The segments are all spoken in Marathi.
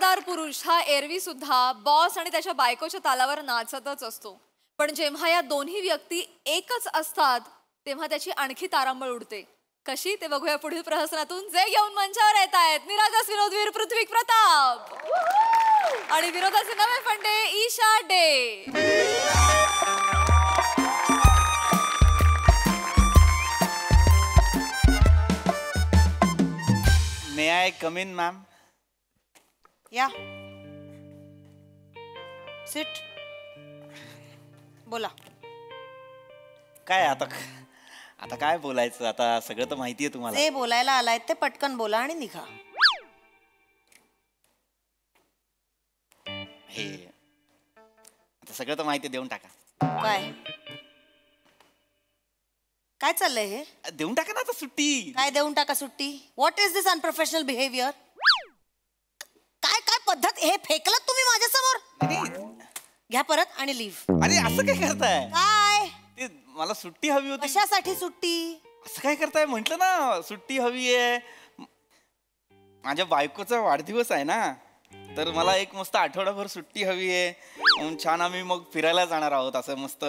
जबाबदार पुरुष हा एरवी सुद्धा बॉस आणि त्याच्या बायकोच्या तालावर नाचतच असतो, पण जेव्हा या दोन्ही व्यक्ती एकच असतात तेव्हा त्याची आणखी तारांबळ उडते. कशी ते बघूया पुढील प्रहसनातून, जे घेऊन मंचावर येत आहेत निरागस विनोदवीर पृथ्वी प्रताप आणि विनोदाचे नवे फंडे Isha De. May I come in ma'am? या सिट. बोला. काय आता आता काय बोलायचं, आता सगळं तर माहिती आहे तुम्हाला. जे बोलायला आलाय ते पटकन बोला आणि निघा. हे आता सगळं तर माहिती आहे, देऊन टाका. काय काय चाललंय हे? देऊन टाका ना आता सुट्टी. काय देऊन टाका सुट्टी? What is this unprofessional behaviour? काय काय पद्धत? हे फेकलत तुम्ही माझ्यासमोर? घ्या परत आणि लिव्ह. अरे असं काय करताय? काय ते मला सुट्टी हवी होती. कशासाठी सुट्टी? असं काय करताय? म्हंटल ना सुट्टी हवी आहे. माझ्या बायकोचा वाढदिवस आहे ना, तर मला एक मस्त आठवडाभर सुट्टी हवी आहे. छान आम्ही मग फिरायला जाणार आहोत. असं मस्त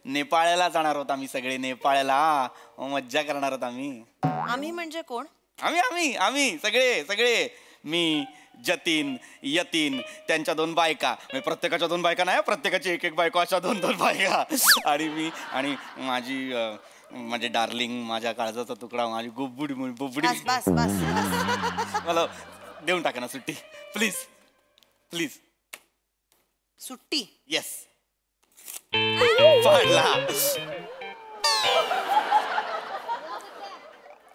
नेपाळला जाणार आहोत आम्ही सगळे. नेपाळला मज्जा करणार आहोत आम्ही. आम्ही म्हणजे कोण? आम्ही आम्ही आम्ही सगळे सगळे. मी, जतीन, यतीन, त्यांच्या 2 बायका, प्रत्येकाच्या 2 बायका नाही, प्रत्येकाची एक एक बायको, अशा 2-2 बायका, आणि मी आणि माझी डार्लिंग, माझ्या काळजाचा तुकडा, माझी बुबडी. बस बस बस. मला देऊन टाका ना सुट्टी प्लीज प्लीज. सुट्टी? येस. पडला.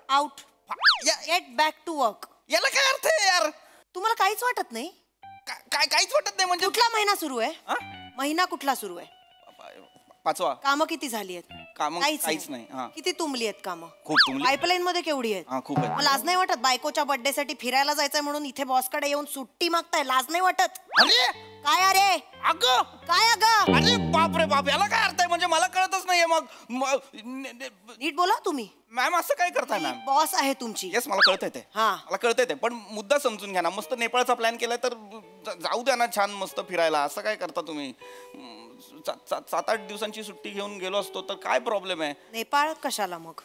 Out. Get back to work. याला काय अर्थ आहे यार? तुम्हाला काहीच वाटत नाही? काय काहीच वाटत नाही म्हणजे? कुठला महिना सुरू आहे? महिना कुठला सुरू आहे? 5वा. कामं किती झाली आहेत? कामं काहीच नाही. किती तुंबली आहेत कामं? खूप तुंबली. पाईपलाईन मध्ये केवढी आहेत? खूप आहेत. लाज नाही वाटत? बायकोच्या बर्थडे साठी फिरायला जायचंय म्हणून इथे बॉस कडे येऊन सुट्टी मागताय, लाज नाही वाटत? अरे काय? अरे अगं काय अगं? अरे बाप रे बाप, याला काय अर्थ आहे? म्हणजे मला कळतच नाहीये. मग नीट बोला तुम्ही. मॅम असं काय करताय मॅम? बॉस आहे तुमची. येस मला कळतंय ते. मला कळतंय ते, पण मुद्दा समजून घ्या ना. मस्त नेपाळचा प्लॅन केलाय तर जाऊ द्या ना छान मस्त फिरायला. असं काय करता तुम्ही? 7-8 दिवसांची सुट्टी घेऊन गेलो असतो तर काय प्रॉब्लेम आहे? नेपाळ कशाला मग?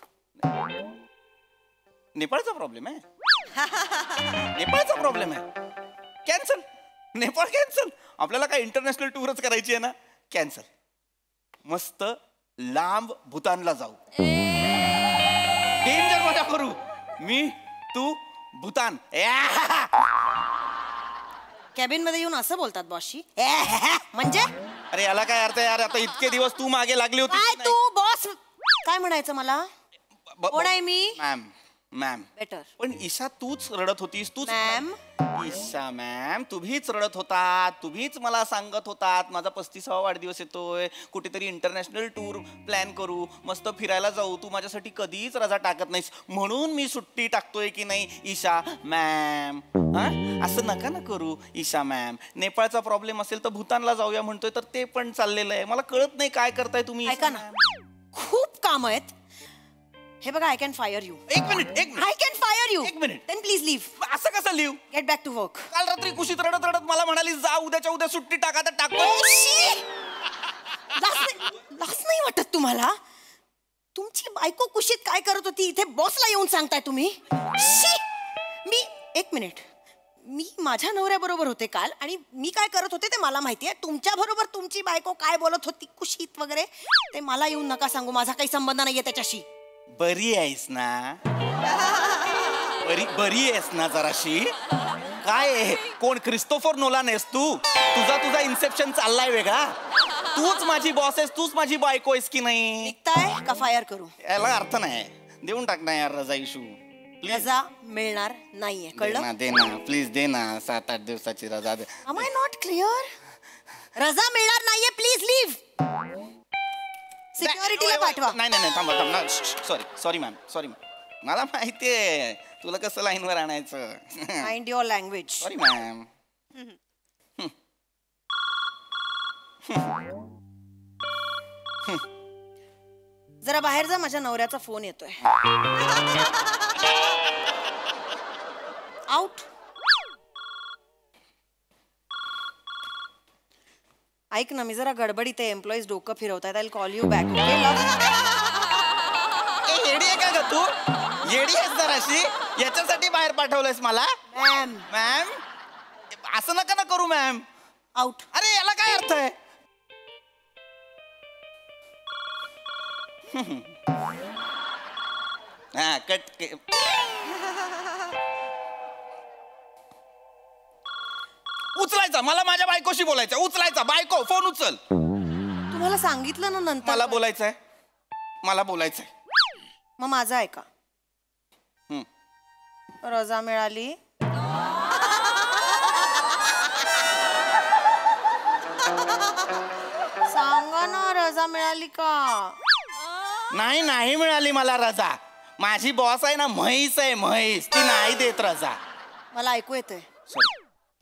नेपाळचा प्रॉब्लेम आहे? नेपाळचा प्रॉब्लेम आहे? कॅन्सल. नेपाळ कॅन्सल. आपल्याला काय इंटरनॅशनल टूरच करायची आहे ना? कॅन्सल. मस्त लांब भूतानला जाऊ. डेंजर मजा करू. मी, तू, भूतान. कॅबिन मध्ये येऊन असं बोलतात बॉसशी? म्हणजे? अरे याला काय अर्थ आहे यार? आता इतके दिवस तू मागे लागली होती. काय तू बॉस? काय म्हणायचं मला? कोण आहे मी? Ma'am ma'am. बेटर. पण ईशा तूच रडत होतीस. तूच मॅम. ईशा मॅम तुम्हीच रडत होतात. तुम्हीच मला सांगत होतात माझा 35वा वाढदिवस येतोय, कुठेतरी इंटरनॅशनल टूर प्लॅन करू, मस्त फिरायला जाऊ. तू माझ्यासाठी कधीच रजा टाकत नाहीस, म्हणून मी सुट्टी टाकतोय की नाही ईशा मॅम? असं नका ना करू ईशा मॅम. नेपाळचा प्रॉब्लेम असेल तर भूतानला जाऊया म्हणतोय, तर ते पण चाललेलं आहे. मला कळत नाही काय करताय तुम्ही. ऐका ना, खूप काम आहेत. हे बघा, आय कॅन फायर यू. एक मिनिट. I can fire you. एक मिनिट. Then please leave. असं कसं leave? Get back to work. काल रात्री कुशीत रडत रडत मला म्हणाली जा उद्याच्या उद्या सुट्टी टाका, तर टाकतो. लाज नाही वाटत तुम्हाला? तुमची बायको कुशीत काय करत होती इथे बॉसला येऊन सांगताय तुम्ही? मी एक मिनिट. मी माझ्या नवऱ्याबरोबर होते काल आणि मी काय करत होते ते मला माहिती आहे. तुमच्या बरोबर तुमची बायको काय बोलत होती कुशीत वगैरे ते मला येऊन नका सांगू. माझा काही संबंध नाहीये त्याच्याशी. बरी आहेस ना? बरी आहेस ना जराशी? काय कोण क्रिस्टोफर नोलान आहेस तू? तुझा इन्सेप्शन चाललाय वेगळा. तूच माझी बॉस आहेस, तूच माझी बायको आहेस की नाही? निघताय का फायर करू? याला अर्थ नाही. देऊन टाक ना यार रजा इशू. रजा मिळणार नाहीये, कळलं? दे ना प्लीज, दे ना 7-8 दिवसाची रजा दे. Am I not clear? रजा मिळणार नाहीये, प्लीज लिव्ह. सिक्युरिटीला पाठवा. नाही थांबा. Sorry ma'am. मला माहितीये तुला कसं लाईनवर आणायचं. Mind your language. Sorry ma'am. जरा बाहेर जा, माझ्या नवऱ्याचा फोन येतोय. आउट. ऐक ना, मी जरा गडबडीत आहे, एम्प्लॉईज डोकं फिरवतायत. I call you back. Okay love. येडी आहे का ग तू? येडी आहेस जराशी? याच्यासाठी बाहेर पाठवलंयस मला? मॅम. मॅम असं नका ना करू मॅम. आउट. अरे याला काय अर्थ आहे? हा कट. उचलायचा, मला माझ्या बायकोशी बोलायचं. उचलायचा, बायको फोन उचल. तुम्हाला सांगितलं ना नंतर. मला बोलायचंय, मला बोलायचंय. मग माझं ऐका. रजा मिळाली. सांगा ना, रजा मिळाली का? नाही नाही मिळाली मला रजा. माझी बॉस आहे ना, म्हैस आहे म्हैस, ती नाही देत रजा. मला ऐकू येतंय. सॉरी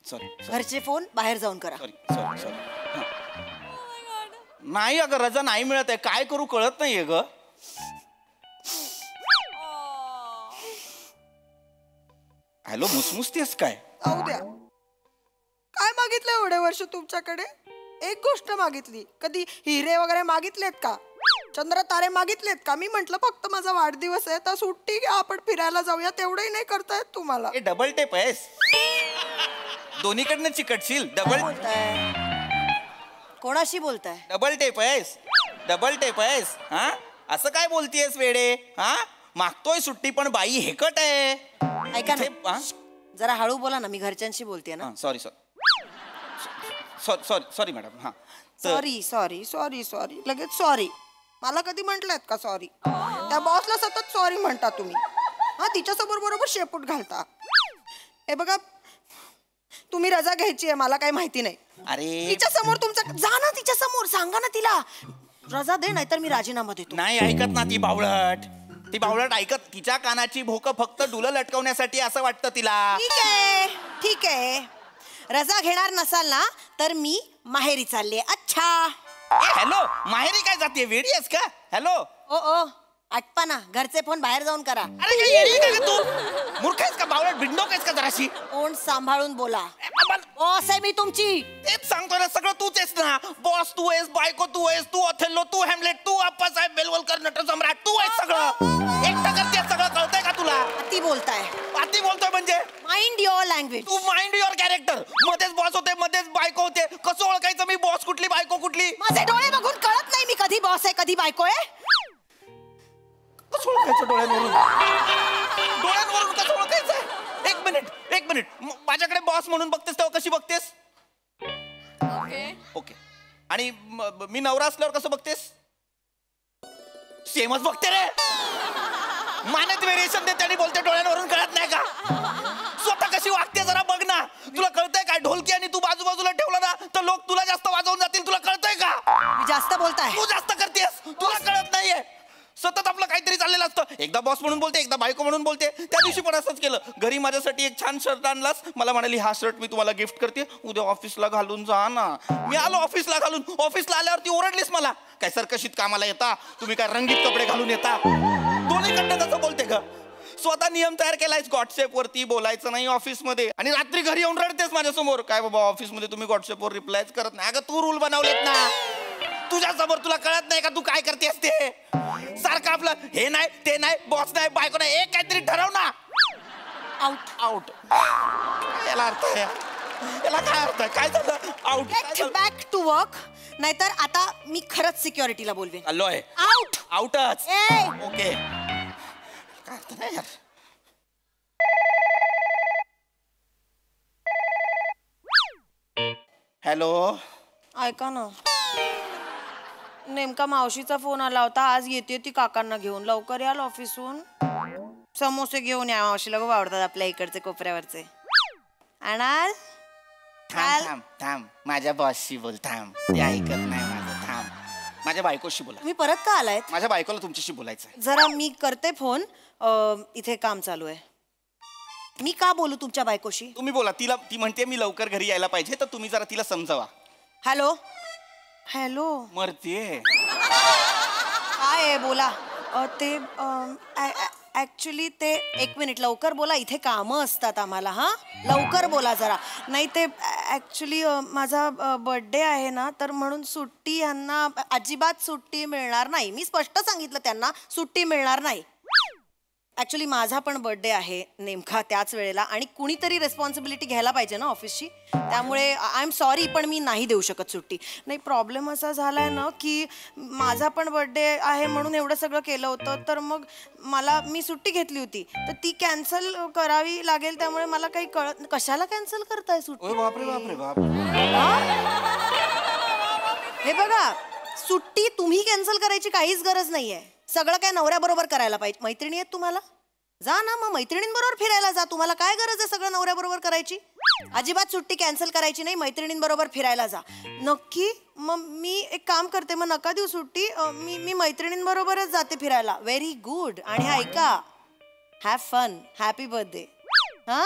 सॉरी घरचे फोन बाहेर जाऊन करा. Sorry sorry sorry. नाही अगं, रजा नाही मिळत आहे. काय करू कळत नाहीये ग. हॅलो, मुसमुसतेस काय? जाऊ द्या. काय मागितलं एवढे वर्ष तुमच्याकडे? एक गोष्ट मागितली. कधी हिरे वगैरे मागितलेत का? चंद्र तारे मागितलेत का? मी म्हंटल फक्त माझा वाढदिवस आहे तर सुट्टी घ्या, आपण फिरायला जाऊया. तेवढंही नाही करतायत तुम्हाला. हे डबल टेप आहेस, दोन्हीकडनं चिकटशील. डबल कोणाशी बोलताय? डबल टेप आहेस, डबल टेप आहेस. हा असं काय बोलतीयस वेडे? हा मागतोय सुट्टी पण बाई हेकट आहे. ऐका ना, जरा हळू बोला ना, मी घरच्यांशी बोलते ना. Sorry sorry sorry sorry madam. हा सॉरी सॉरी सॉरी सॉरी लगेच सॉरी. मला कधी म्हटलंत का सॉरी? त्या बॉसला सतत सॉरी म्हणता तुम्ही. हा, तिच्यासमोर बरोबर शेपूट घालता. हे बघा, तुम्ही रजा घ्यायची आहे, मला काही माहिती नाही. अरे तिच्या समोर तुमचं, जा ना तिच्या समोर, सांगा ना तिला रजा दे, नाहीतर मी राजीनामा देतो. नाही ऐकत ना ती बावळट. ती बावळट ऐकत. तिच्या कानाची भोकं फक्त डुलं लटकवण्यासाठी असं वाटतं तिला. ठीक आहे ठीक आहे, रजा घेणार नसाल ना तर मी माहेरी चालले. अच्छा. हॅलो, माहेरी काय जाते? वेडी आहेस का? हॅलो. ओ ओ, आटपा ना, घरचे फोन बाहेर जाऊन करा. अरे काय येडी आहे का तू? मूर्ख आहेस का? बावळट भिंडोक आहेस का जराशी? तोंड सांभाळून बोला. ए, बाबा, बॉस आहे मी तुमची. तेच सांगतोय ना, सगळं तूच आहेस ना. बॉस तू आहेस, बायको तू आहेस, तू ऑथेल्लो, तू हॅमलेट, तू अप्पासाहेब बेलवलकर, नटसम्राट तू आहेस सगळं. एकटं करतेस सगळं, कळतंय का तुला? अति बोलताय. अति बोलतोय म्हणजे? Mind your language. तू माइंड युअर कॅरेक्टर. मध्येच बॉस होते, मध्येच बायको होते. कसं ओळखायचं मी बॉस कुठली बायको कुठली? माझे डोळे बघून कळत नाही मी कधी बॉस आहे कधी बायको आहे? कसं ओळखायचं डोळ्यांवरून? डोळ्यांवरून कसं ओळखायचं? एक मिनिट एक मिनिट. माझ्याकडे बॉस म्हणून बघतेस तेव्हा कशी बघतेस? ओके. आणि मी नवरा असल्यावर कसं बघतेस? सेमच बघते रे. मानेत व्हेरिएशन देते आणि बोलते डोळ्यांवरून कळत नाही का? स्वतः कशी वागते जरा बघ ना. तुला कळतंय काय? ढोलकी आणि तू बाजूबाजूला ठेवलं ना तर लोक तुला जास्त वाजवून जातील. तुला कळतंय का? मी जास्त बोलताय. तू जास्त करतेस, तुला कळत नाहीये. सतत आपलं काहीतरी चाललेलं असतं. एकदा बॉस म्हणून बोलते, एकदा बायको म्हणून बोलते. त्या दिवशी पण असंच केलं. घरी माझ्यासाठी एक छान शर्ट आणलास. मला म्हणाली हा शर्ट मी तुम्हाला गिफ्ट करते, उद्या ऑफिसला घालून जा ना. मी आलो ऑफिसला घालून. ऑफिसला आल्यावरती ओरडलीस मला, काय सरकशीत कामाला येता तुम्ही, काय रंगीत कपडे घालून येता. दोन्हीकडनं कसं बोलते ग? स्वतः नियम तयार केलायस व्हॉट्सअप वरती बोलायचं नाही ऑफिसमध्ये, आणि रात्री घरी येऊन रडतेस माझ्यासमोर. काय बाबा ऑफिसमध्ये तुम्ही व्हॉट्सअपवर रिप्लायच करत नाही. अगं तू रूल बनवलेत ना तुझ्या समोर, तुला कळत नाही का तू काय करतेस ते? सारखं आपलं हे नाही ते नाही, बॉस नाही बायको नाही, एक काहीतरी ठरव ना. आउट. आउट याला अर्थ आहे? याला काय अर्थ आहे? काय झालं? Out. Get back to work, नाहीतर आता मी खरंच सिक्युरिटीला बोलवेन. आलो आहे. आउट. आउटच. ए ओके. काय अर्थ नाही यार. हॅलो. ऐका ना, नेमका मावशीचा फोन आला होता. आज येते ती काकांना घेऊन, लवकर याल ऑफिसहून. समोसे घेऊन या, मावशीला खूप आवडतात आपल्या इकडचे कोपऱ्यावरचे. आणाल? थांब थांब थांब, माझ्या बॉसशी बोल. थांब, ते ऐकत नाही माझं. थांब, माझ्या बायकोशी बोला. तुम्ही परत का आलायत? माझ्या बायकोला तुमच्याशी बोलायचं. जरा मी करते फोन, इथे काम चालू आहे. मी का बोलू तुमच्या बायकोशी? तुम्ही बोला. तिला, ती म्हणते मी लवकर घरी यायला पाहिजे, तर तुम्ही जरा तिला समजावा. Hello hello. मरते काय आहे बोला. ते ऍक्च्युली ते, एक मिनिट लवकर बोला, इथे कामं असतात आम्हाला. हा लवकर बोला जरा, नाही ते ऍक्च्युली माझा बर्थडे आहे ना, तर म्हणून सुट्टी यांना अजिबात सुट्टी मिळणार नाही. मी स्पष्ट सांगितलं त्यांना सुट्टी मिळणार नाही. ऍक्च्युली माझा पण बर्थडे आहे नेमका त्याच वेळेला आणि कुणीतरी रेस्पॉन्सिबिलिटी घ्यायला पाहिजे ना ऑफिसची. त्यामुळे आय एम सॉरी, पण मी नाही देऊ शकत सुट्टी. नाही, प्रॉब्लेम असा झालाय ना की माझा पण बर्थडे आहे म्हणून एवढं सगळं केलं होतं, तर मग मी सुट्टी घेतली होती तर ती कॅन्सल करावी लागेल. त्यामुळे मला काही कळत. कशाला कॅन्सल करताय सुट्टी? बापरे बापरे बाप. हे बघा, सुट्टी तुम्ही कॅन्सल करायची काहीच गरज नाहीये. सगळं काय नवऱ्याबरोबर करायला पाहिजे. मैत्रिणी आहेत तुम्हाला, जा ना मग मैत्रिणींबरोबर फिरायला जा. तुम्हाला काय गरज आहे सगळं नवऱ्याबरोबर करायची? अजिबात सुट्टी कॅन्सल करायची नाही. मैत्रिणींबरोबर फिरायला जा. नक्की? मग मी एक काम करते, मग नका देऊ सुट्टी. मी मैत्रिणींबरोबरच जाते फिरायला. Very good. आणि ऐका, हॅव फन. Happy birthday. हा,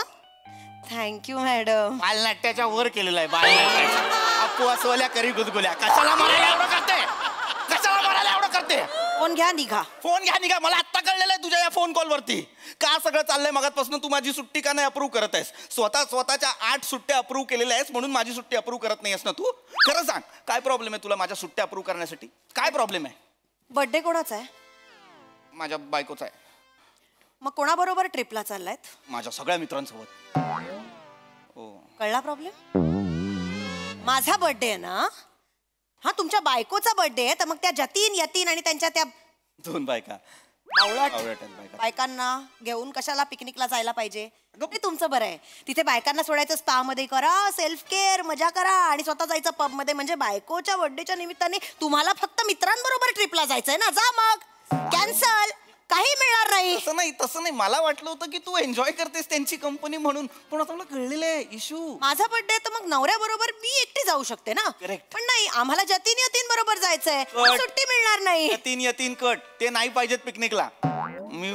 थँक्यू मॅडम. बालनाट्याच्या वर केलेलं आहे. बालनाट्याच्या अपवासवाल्या करी गुदगुल्या. कशाला म्हणायला एवढं करते? कशाला म्हणायला एवढं करते? फोन घ्या, निघा. फोन घ्या, निघा. मला आत्ता कळलेलं आहे तुझ्या या फोन कॉलवरती का सगळं चाललंय. मगातपासून तू माझी सुट्टी का नाही अप्रूव्ह करत आहेस? स्वतःच्या 8 सुट्ट्या अप्रूव्ह केलेल्या आहेस म्हणून माझी सुट्टी अप्रूव्ह करत नाहीस ना तू? खरं सांग, काय प्रॉब्लेम आहे तुला माझ्या सुट्ट्या अप्रूव्ह करण्यासाठी? काय प्रॉब्लेम आहे? बर्थडे कोणाचा आहे? माझ्या बायकोचा आहे. मग कोणाबरोबर ट्रिपला चाललायत? माझ्या सगळ्या मित्रांसोबत. हो. कळला प्रॉब्लेम? माझा बर्थडे आहे ना. हा, तुमच्या बायकोचा बर्थडे आहे, तर मग त्या जतीन यतीन आणि त्यांच्या त्या 2 बायका बावळट बायका बायकांना घेऊन कशाला पिकनिकला जायला पाहिजे? ते तुमचं बरं आहे. तिथे बायकांना सोडायचं स्पा मध्ये करा, सेल्फ केअर, मजा करा आणि स्वतः जायचं पब मध्ये. म्हणजे बायकोच्या बर्थडेच्या निमित्ताने तुम्हाला फक्त मित्रांबरोबर ट्रिपला जायचंय ना. जा मग. कॅन्सल. काही मिळणार नाही. तसं नाही. मला वाटलं होतं की तू एन्जॉय करतेस त्यांची कंपनी म्हणून, पण आता मला कळलेलं आहे इशू. माझा बर्थडे तर मग नवऱ्याबरोबर मी एकटी जाऊ शकते ना. Correct. पण नाही, आम्हाला जतीन यतीन बरोबर जायचंय. सुट्टी मिळणार नाही. यतीन कट ते नाही पाहिजेत पिकनिकला. मी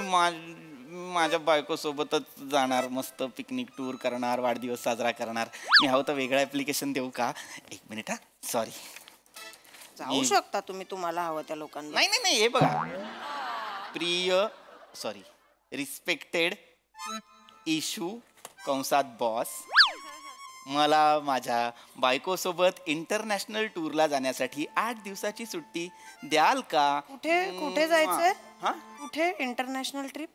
माझ्या बायको सोबतच जाणार. मस्त पिकनिक टूर करणार, वाढदिवस साजरा करणार. मी हवं तर वेगळं ऍप्लिकेशन देऊ का? 1 मिनिट. हा, सॉरी. जाऊ शकता तुम्ही, तुम्हाला हवं त्या लोकांना. नाही, हे बघा. रिस्पेक्टेड इशू कंसात बॉस, मला माझ्या बायकोसोबत इंटरनॅशनल टूरला जाण्यासाठी 8 दिवसाची सुट्टी द्याल का? कुठे जायचंय? हा, कुठे इंटरनॅशनल ट्रिप?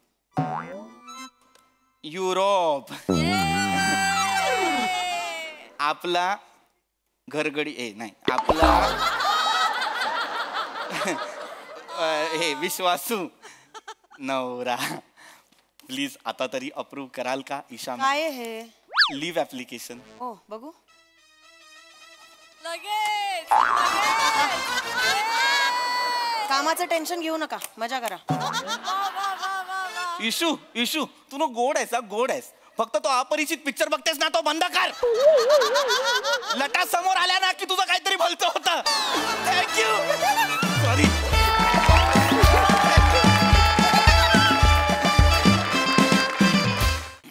युरोप. आपला घरगडी नाही आपला हे विश्वासू नवरा, प्लीज आता तरी अप्रूव्ह कराल का? ईशा, काय हे लिव्ह ऍप्लिकेशन. हो, बघू. लगेच कामाचं टेन्शन घेऊ नका, मजा करा. इशू तू गोड आहेस. गोड आहेस. फक्त तो अपरिचित पिक्चर बघतेस ना, तो बंद कर. लटा समोर आल्या ना की तुझं काहीतरी भलतं होतं. थँक्यू. सॉरी.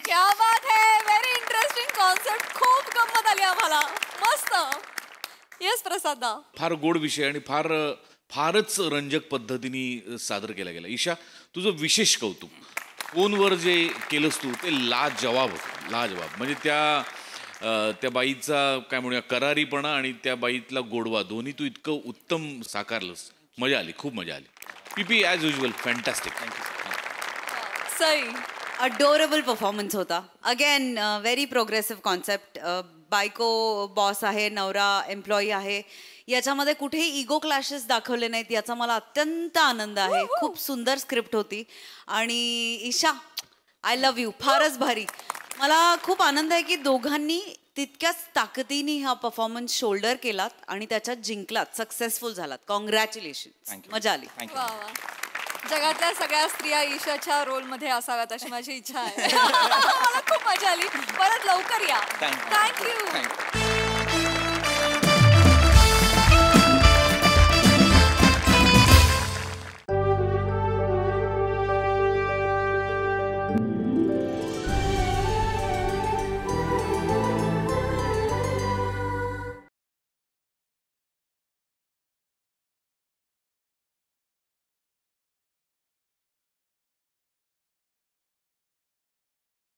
क्या बात है. Very interesting concept. खूप गंमत आली आम्हाला. मस्त. येस प्रसादा. फार गोड विषय आणि फारच रंजक पद्धतीने सादर केला गेला. ईशा, तुझं विशेष कौतुक. फोनवर जे केलंस तू ते लाजवाब होतं. लाजवाब म्हणजे त्या बाईचा काय म्हणूया करारीपणा आणि त्या बाईतला गोडवा दोन्ही तू इतकं उत्तम साकारलंस. मजा आली, खूप मजा आली. PP as usual fantastic. Sai. Adorable performance होता. Again very progressive concept. बायको बॉस आहे, नवरा एम्प्लॉई आहे. याच्यामध्ये कुठेही इगो क्लॅशेस दाखवले नाहीत, याचा मला अत्यंत आनंद आहे. खूप सुंदर स्क्रिप्ट होती. आणि ईशा, आय लव्ह यू. फारच भारी. मला खूप आनंद आहे की दोघांनी तितक्याच ताकदीने हा परफॉर्मन्स शोल्डर केलात आणि त्याच्यात जिंकलात, सक्सेसफुल झालात. कॉंग्रॅच्युलेशन. मजा आली. वा वा. जगातल्या सगळ्या स्त्रिया ईशाच्या रोलमध्ये असाव्यात अशी माझी इच्छा आहे. मला खूप मजा आली. परत लवकर या. थँक्यू. थँक्यू.